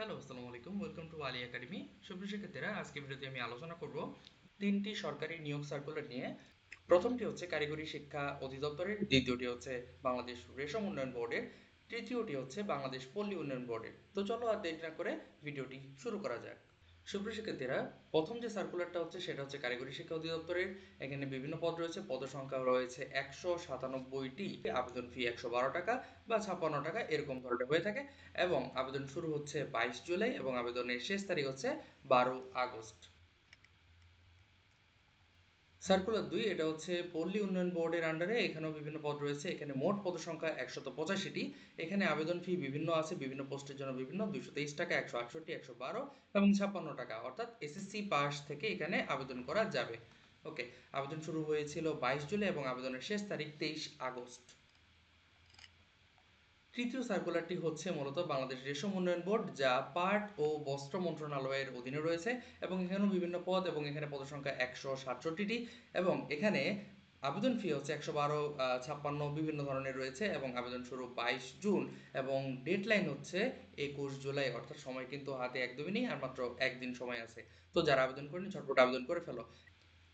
Hello, আসসালামু আলাইকুম। Welcome to Ali academy. সুপ্রিয় শিক্ষার্থীরা, আজকে ভিডিওতে আমি আলোচনা করব তিনটি সরকারি নিয়োগ সার্কুলার নিয়ে। প্রথমটি হচ্ছে কারিগরি শিক্ষা অধিদপ্তরের, দ্বিতীয়টি হচ্ছে বাংলাদেশ রেশম উন্নয়ন বোর্ডের, তৃতীয়টি হচ্ছে বাংলাদেশ পল্লী উন্নয়ন বোর্ডের। তো চলো আর দেরি না করে ভিডিওটি শুরু করা যাক। সুপ্রিয় শিক্ষার্থীরা, প্রথম যে সার্কুলারটা হচ্ছে সেটা হচ্ছে কারিগরি শিক্ষা অধিদপ্তরের। এখানে বিভিন্ন পদ রয়েছে, পদ সংখ্যা রয়েছে 197টি। আবেদন ফি 112 টাকা বা 56 টাকা এরকম ধরনের হয়ে থাকে এবং আবেদন শুরু হচ্ছে 22 জুলাই এবং আবেদনের শেষ তারিখ হচ্ছে 12 আগস্ট। সার্কুলার 2 এটা হচ্ছে পল্লী উন্নয়ন বোর্ডের আন্ডারে। এখানেও বিভিন্ন পদ রয়েছে। এখানে মোট পদ সংখ্যা 185টি। এখানে আবেদন ফি বিভিন্ন আছে, বিভিন্ন পোস্টের জন্য বিভিন্ন 223 টাকা, 168, 112 এবং 56 টাকা, অর্থাৎ এসএসসি পাস থেকে এখানে আবেদন করা যাবে। ওকে, আবেদন শুরু হয়েছিল 22 জুলাই এবং আবেদনের শেষ তারিখ 23 আগস্ট। তৃতীয় সার্কুলারটি হচ্ছে মূলত বাংলাদেশ রেশম উন্নয়ন বোর্ড, যা পাট ও বস্ত্র মন্ত্রণালয়ের অধীনে রয়েছে এবং এখানেও বিভিন্ন পদ এবং এখানে পদ সংখ্যা 167টি এবং এখানে আবেদন ফি হচ্ছে 112, 56 বিভিন্ন ধরনের রয়েছে এবং আবেদন শুরু 22 জুন এবং ডেডলাইন হচ্ছে 21 জুলাই, অর্থাৎ সময় কিন্তু হাতে একদমই নেই, আর মাত্র একদিন সময় আছে। তো যারা আবেদন করেনি ঝটপট আবেদন করে ফেলো।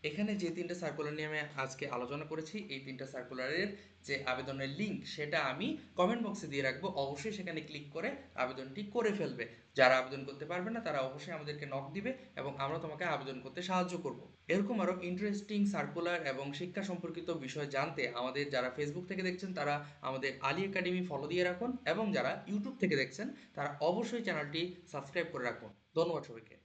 এখানে যে তিনটা সার্কুলার নিয়ে আমি আজকে আলোচনা করেছি, এই তিনটা সার্কুলারের যে আবেদনের লিঙ্ক সেটা আমি কমেন্ট বক্সে দিয়ে রাখবো। অবশ্যই সেখানে ক্লিক করে আবেদনটি করে ফেলবে। যারা আবেদন করতে পারবে না তারা অবশ্যই আমাদেরকে নক দিবে এবং আমরা তোমাকে আবেদন করতে সাহায্য করব। এরকম আরও ইন্টারেস্টিং সার্কুলার এবং শিক্ষা সম্পর্কিত বিষয় জানতে আমাদের যারা ফেসবুক থেকে দেখছেন তারা আমাদের আলী একাডেমি ফলো দিয়ে রাখুন এবং যারা ইউটিউব থেকে দেখছেন তারা অবশ্যই চ্যানেলটি সাবস্ক্রাইব করে রাখুন। ধন্যবাদ সবাইকে।